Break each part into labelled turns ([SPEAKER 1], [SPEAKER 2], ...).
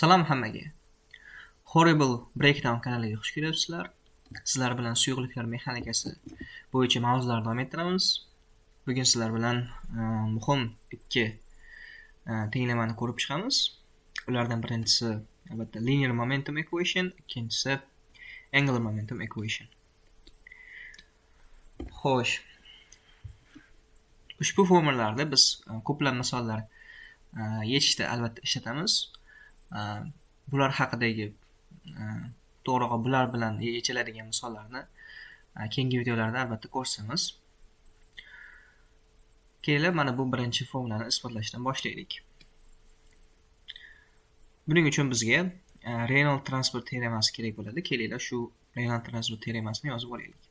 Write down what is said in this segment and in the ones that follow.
[SPEAKER 1] Salom hammaga. Horrible Breakdown kanaliga xush kelibsizlar. Sizlar bilan suyuqliklar mexanikasi bo'yicha mavzularni davom ettiramiz. Bugun sizlar bilan muhim ikki tenglamani ko'rib chiqamiz. Ulardan birinchisi albatta linear momentum equation, ikkinchisi angular momentum equation. Xo'sh. Ushbu formulalarda biz ko'plab misollar yechishda albatta ishlatamiz. Bular haqidagi to'g'ri bular bilan yechiladigan misollarni keyingi videolarda albatta ko'rsatamiz. Kelinglar mana bu birinchi formulani isbotlashdan boshlaylik. Buning uchun bizga Reynolds transport teoremasi kerak bo'ladi. Kelinglar shu Reynolds transport teoremasini yozib olaylik.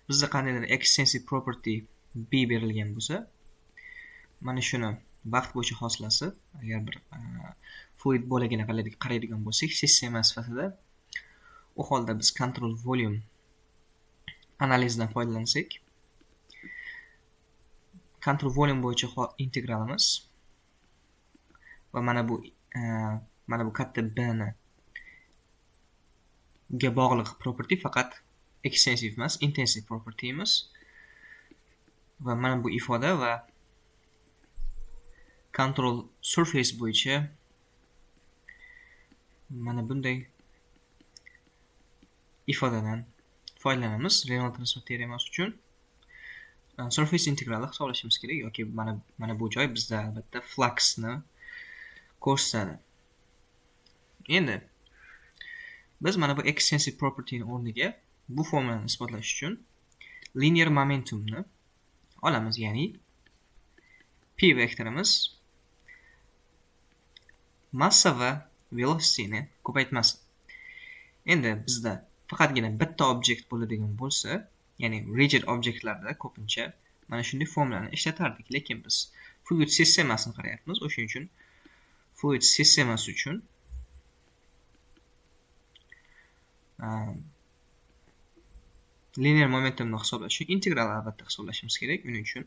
[SPEAKER 1] Bizda qandaydir extensive property B berilgan bo'lsa, mana shuni vaqt bo'yicha hosilasi, agar bir fluid bo'lagini qaraydigan bo'lsak, sistema sifatida, u holda biz control volume analizidan foydalansak, control volume bo'yicha integralimiz va mana bu katta B ni ga bog'liq property faqat extensive emas, intensive property emas. Va mana bu ifoda va control surface bo'yicha mana bunday ifodadan foydalanamiz. Reynolds transport teoremasi uchun surface integralni hisoblashimiz kerak yoki mana bu joy bizda albatta fluxni ko'rsatadi. Endi biz mana bu extensive property o'rniga bu formulani isbotlash uchun linear momentumni olamiz, ya'ni P vektorimiz massa va velocityni ko'paytmasi. Endi bizda faqatgina bitta obyekt bo'ladigan bo'lsa, ya'ni rigid obyektlarda ko'pincha mana shunday formulani ishlatardik, lekin biz fluid sistemasini qarayapmiz. O'shuning uchun fluid sistemasi uchun linear momentumni hisoblash uchun integral albatta hisoblashimiz kerak. Uning uchun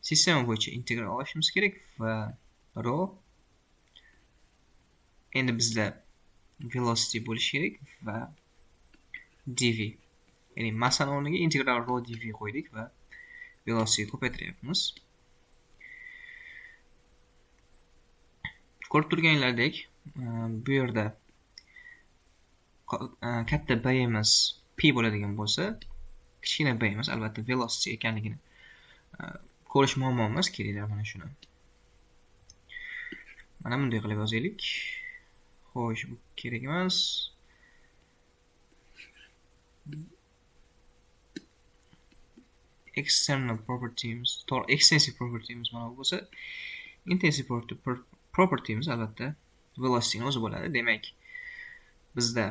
[SPEAKER 1] sistema bo'yicha integral olishimiz kerak va rho endi bizda velocity bo'lishi kerak va dv, ya'ni massani o'rniga integral rho dv qo'ydik va velocity ko'paytiryapmiz. Ko'rib turganlaridek, bu yerda katta bayimiz P bo'ladigan bo'lsa, kichkina bayimiz albatta velocity ekanligini ko'rish muammo emas. Kelinglar mana shuni mana bunday qilib yozaylik. Xo'sh, bu kerak emas. External properties, extensive properties mana bu bo'lsa, intensive properties albatta velocity o'zi bo'ladi. Demak, bizda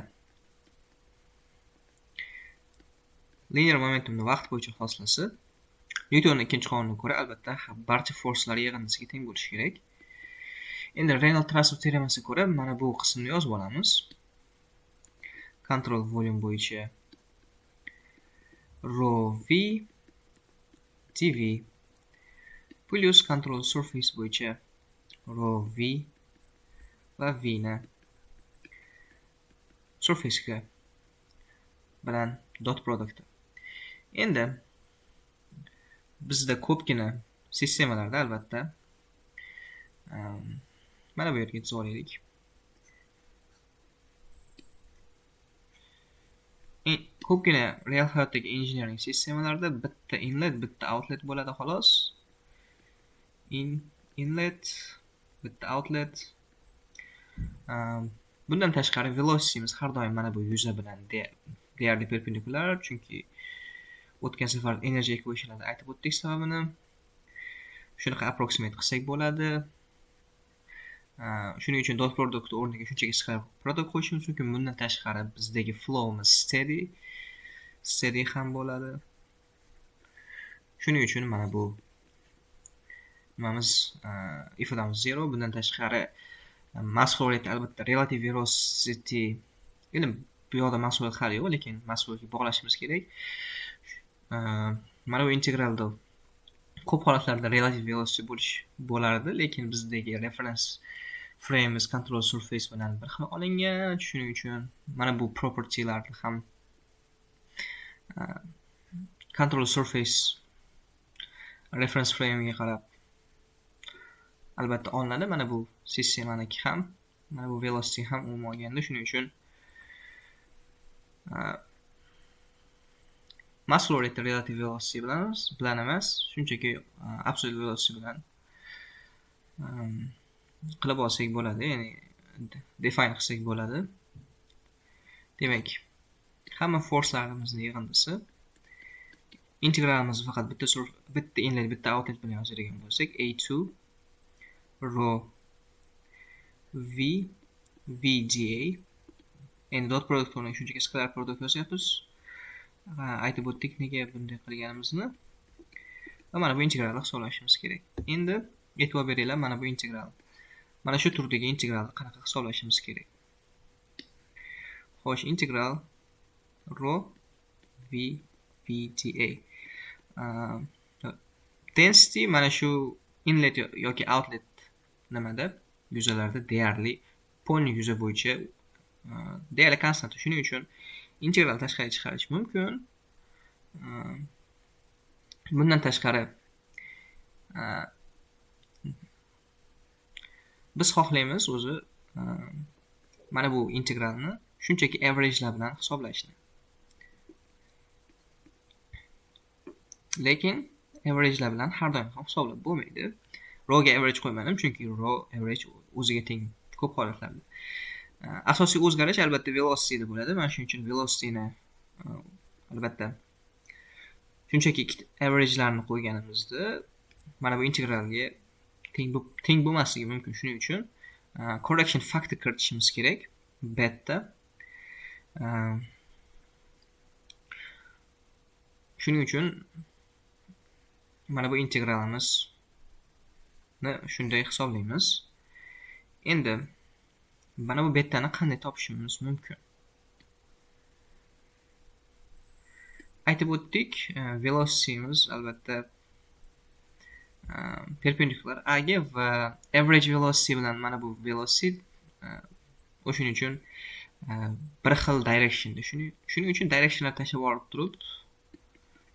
[SPEAKER 1] linear momentumni vaqt bo'yicha hosilasi Newtonning ikkinchi qonuniga ko'ra albatta barcha forslar yig'indisiga teng bo'lishi kerak. Endi Reynolds transport teoremasiga ko'ra mana bu qismni yozib olamiz. Control volume bo'yicha rho v dv plus control surface bo'yicha rho v va v ni surface ga bilan dot produkti. Endi bizda ko'pgina sistemalarda albatta mana bu yerga yetib olaylik. Ko'pgina real hayotdagi engineering sistemalarda bitta inlet, bitta outlet bo'ladi xolos. Inlet, bitta outlet. Bundan tashqari velocity'miz har doim mana bu yuza bilan deyarli perpendikular, chunki o'tgan safar energy equationlarda aytib o'tdik sababini. Shunaqa approximate qilsak bo'ladi. Shuning uchun dot product o'rniga shunchaki square product qo'yishimiz mumkin. Bundan tashqari bizdagi flowimiz steady ham bo'ladi. Shuning uchun mana bu nimamiz ifodamiz 0. Bundan tashqari mass flow rate albatta relative velocity, endi bu yoqda mass flow rate hali yo'q, lekin mass flow rate bog'lashimiz kerak. Mana bu integralda ko'p holatlarda relative velocity bo'lardi, lekin bizdagi reference frame'imiz control surface bilan bir xil olingan. Shuning uchun mana bu property'larni ham control surface reference frame'ga qarab albatta olinadi. Mana bu sistemaniki ham, mana bu velocity ham umuman olganda, shuning uchun mass flow rate relative velocity bilan emas, shunchaki absolute velocity bilan qilib olsak bo'ladi, ya'ni define qilsak bo'ladi. Demak, hamma forcelarimizni yig'indisi integralimizni faqat bitta inlet, bitta outlet bilan yozadigan bo'lsak, A2 rho V VGA. Endi dot product o'rniga shunchaki scalar product yozyapmiz. Aytib o'tdik nega bunday qilganimizni. Va mana bu integralni hisoblashimiz kerak. Endi e'tibor beringlar, mana bu integral. Mana shu turdagi integralni qanaqa hisoblashimiz kerak? Xo'sh, integral rho v VGA. Density mana shu inlet yoki outlet nimada yuzalarda deyarli polni yuza bo'yicha deyarli konstant. Shuning uchun integral tashqariga chiqarish mumkin. Bundan tashqari biz xohlaymiz o'zi mana bu integralni shunchaki averagelar bilan hisoblashni. Lekin averagelar bilan har doim ham hisoblab bo'lmaydi. Rho'ga average qo'ymadim, chunki rho average o'ziga teng ko'p holatlarda. Asosiy o'zgarish albatta velocityda bo'ladi. Mana shuning uchun velocityni albatta shunchaki averagelarni qo'yganimizda mana bu integralga teng bo'lmasligi mumkin. Shuning uchun correction factor kiritishimiz kerak, beta. Shuning uchun mana bu integralimizni shunday hisoblaymiz. Endi mana bu betani qanday topishimiz mumkin? Aytib o'tdik, velocity'miz albatta perpendicular A ga va average velocity bilan mana bu velocity o'shuning uchun bir xil directionda. Shuning uchun directionlar tashlab olib turib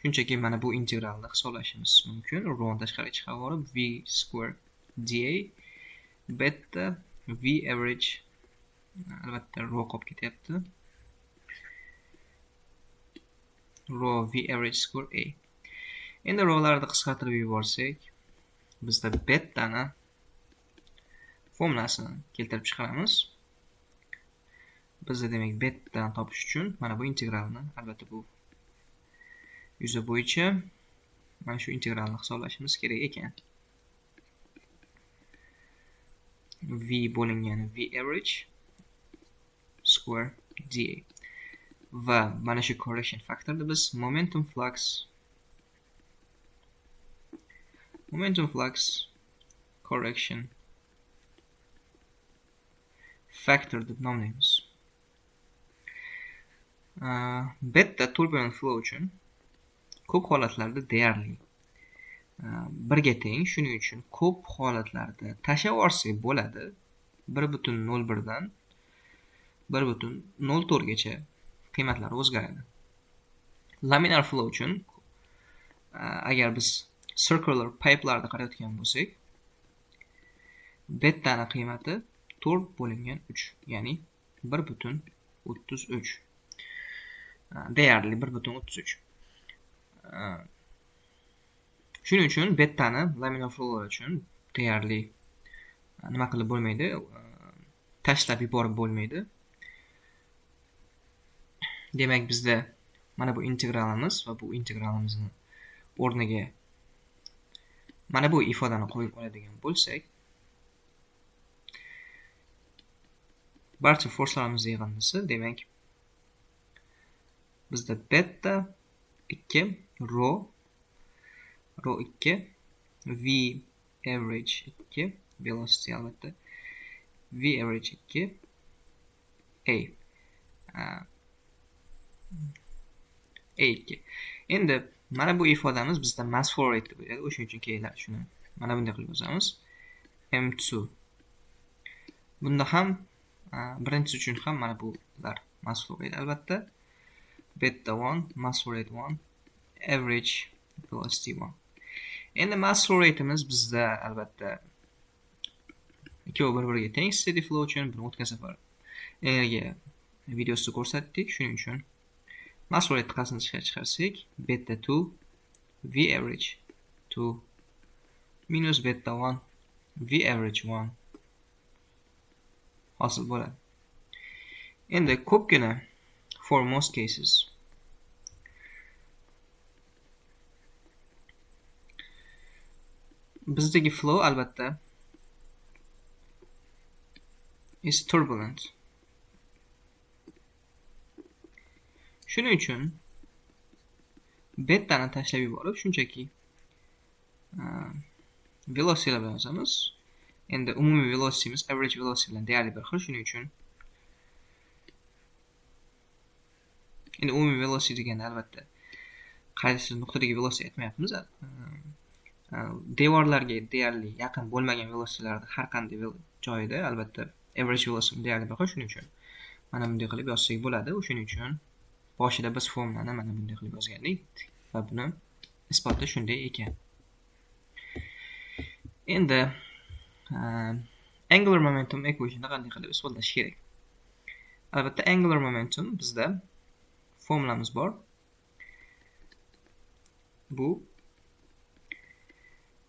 [SPEAKER 1] shunchaki mana bu integralni hisoblashimiz mumkin. Rho'ni tashqariga chiqarib olib v square dA beta v average, albatta rho qolib ketyapti, rho v average square a. Endi rholarni qisqartirib yuborsak, bizda betani formulasini keltirib chiqaramiz. Bizda demak betani topish uchun mana bu integralni, albatta bu yuza bo'yicha mana shu integralni hisoblashimiz kerak ekan. V bo'lingani v average square dA. Va mana shu correction factorni biz momentum flux correction factor deb nomlaymiz. Beta turbulent flow uchun ko'p holatlarda deyarli birga teng. Shuning uchun ko'p holatlarda tashlab yuborsak bo'ladi. 1.01 dan 1.04 gacha qiymatlari o'zgaradi. Laminar flow uchun agar biz circular pipe'larni qarayotgan bo'lsak, betani qiymati 4/3, ya'ni 1.33. Deyarli 1.33. Shuning uchun betani laminar flow uchun deyarli nima qilib bo'lmaydi, tashlab yuborib bo'lmaydi. Demak, bizda mana bu integralimiz va bu integralimizni o'rniga mana bu ifodani qo'yib oladigan bo'lsak, barcha forcelarimizni yig'indisi, demak bizda beta 2 rho 2 v average 2 velocity albatta v average 2 a A2. Endi mana bu ifodamiz bizda mass flow rate deb bo'ladi. O'shuning uchun kelinglar shuni mana bunday qilib yozamiz. M2 Bunda ham birinchisi uchun ham mana bular mass flow rate albatta. Beta 1, mass flow rate 1, average velocity 1. Endi mass flow rate'imiz bizda albatta ikkovi bir-biriga teng steady flow uchun buni o'tgan safar energiya videosida ko'rsatdik. Shuning uchun mass flow rate qasini chiqarsak, beta 2 v average 2 minus beta 1 v average 1 hosil bo'ladi. Endi ko'pgina for most cases bizdagi flow albatta is turbulent. Shuning uchun betani tashlab yuborib, shunchaki velocity bilan yozamiz. Endi umumiy velocitymiz average velocity bilan deyarli bir xil. Shuning uchun endi umumiy velocity deganda albatta qaysi nuqtadagi velocity aytmayapmiz. Devorlarga deyarli yaqin bo'lmagan velocitylarda har qanday joyda albatta average velocity deyarli bir xil. Shuning uchun mana bunday qilib yozsak bo'ladi. Shuning uchun boshida biz formulani mana bunday qilib yozgandik va buni isboti shunday ekan. Endi angular momentum equation'ni qanday qilib isbotlash kerak? Albatta angular momentum bizda formulamiz bor. Bu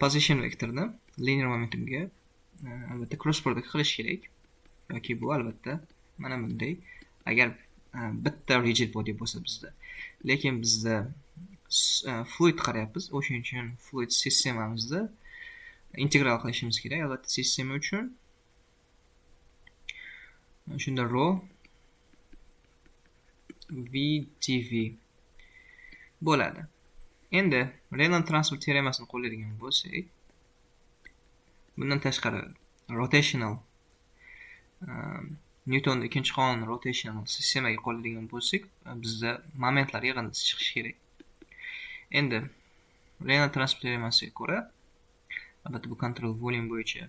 [SPEAKER 1] position vektorni linear momentumga albatta cross product qilish kerak. Yoki bu albatta mana bunday agar bitta rigid body bo'lsa bizda. Lekin bizda fluid qarayapmiz. O'shuning uchun fluid sistemamizda integral qilishimiz kerak. Albatta sistema uchun shunda rho v dv bo'ladi. Endi Reynolds transfer teoremasini qo'llaydigan bo'lsak, bundan tashqari rotational Newtonning ikkinchi qonuni rotational sistemaga qo'llaydigan bo'lsak, bizda momentlar yig'indisi chiqishi kerak. Endi Reynolds transfer teoremasiga ko'ra, albatta bu control volume bo'yicha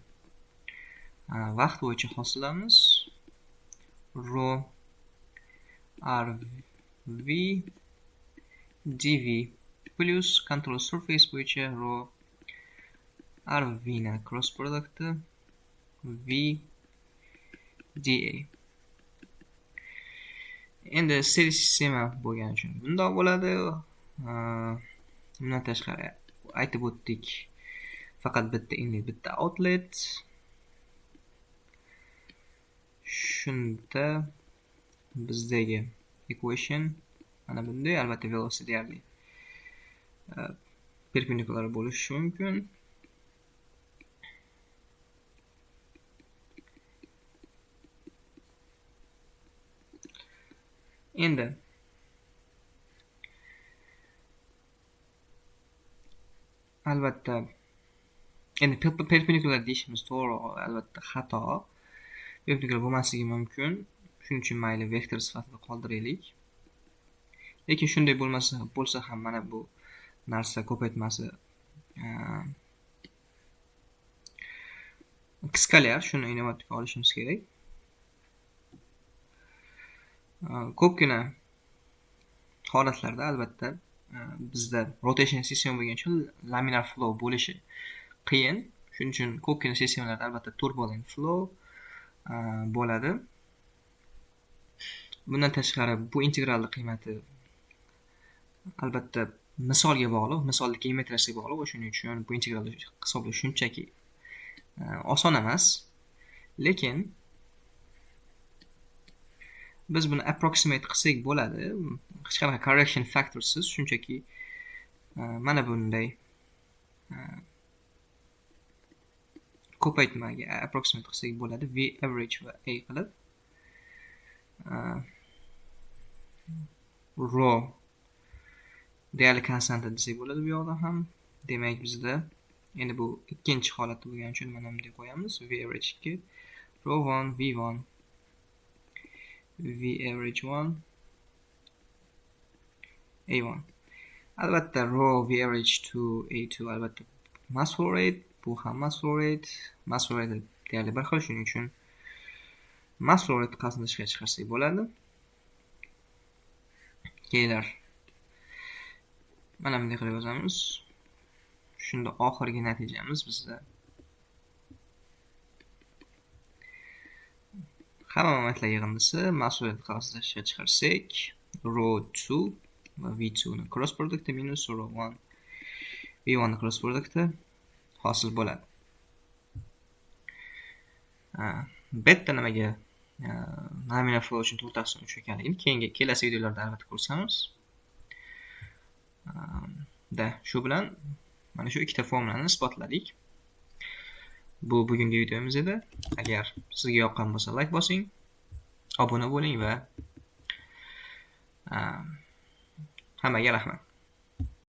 [SPEAKER 1] vaqt bo'yicha hosilamiz rho r v dv plus control surface bo'yicha rho r v na cross product v dA. Endi steady sistema bo'lgani uchun bundoq bo'ladi. Bundan tashqari aytib o'tdik, faqat bitta inlet, bitta outlet. Shunda bizdagi equation mana bunday. Albatta velocity deyarli perpendicular bo'lishi mumkin. Endi albatta perpendicular deyishimiz to'g'ri, albatta xato. Perpendicular bo'lmasligi mumkin. Shuning uchun mayli vektor sifatida qoldiraylik. Lekin shunday bo'lsa ham mana bu narsa ko'paytmasi skilar, shuni inobatga olishimiz kerak. Ko'pgina holatlarda albatta bizda rotation sistema bo'lgani uchun laminar flow bo'lishi qiyin. Shuning uchun ko'pgina sistemalarda albatta turbulent flow bo'ladi. Bundan tashqari bu integralning qiymati albatta misolga bog'liq, misolning geometriyasiga bog'liq. Shuning uchun bu integralni hisoblash shunchaki oson emas. Lekin biz buni approximate qilsak bo'ladi. Hech qanaqa correction factorsiz, shunchaki mana bunday ko'paytmaga approximate qilsak bo'ladi. V average va A qilib rho deyarli konstanta desak bo'ladi bu yoqda ham. Demak bizda endi bu ikkinchi holatda bo'lgani uchun mana bunday qo'yamiz. V average 2 rho 1 v1 v average 1 a1. Albatta rho v average 2 a2 albatta mass flow rate, bu ham mass flow rate deyarli bir xil. Shuning uchun Mazkur taqasini ishga chiqarsak bo'ladi. Kelar. Mana bunday qilib yozamiz. Shunda oxirgi natijamiz bizda hamma momentlar yig'indisi mas'uliyat qasida ishga chiqarsak, row 2 va v2 ni cross produkti minus row 1 v1 ni cross produkti hosil bo'ladi. Betta nimaga nominal flow uchun to'xtalsin uchun ekanligini keyingi kelasi videolarda albatta ko'rsamiz. Shu bilan mana shu ikkita formulani isbotladik. Bu bugungi videomiz edi. Agar sizga yoqqan bo'lsa like bosing, obuna bo'ling va hammaga rahmat.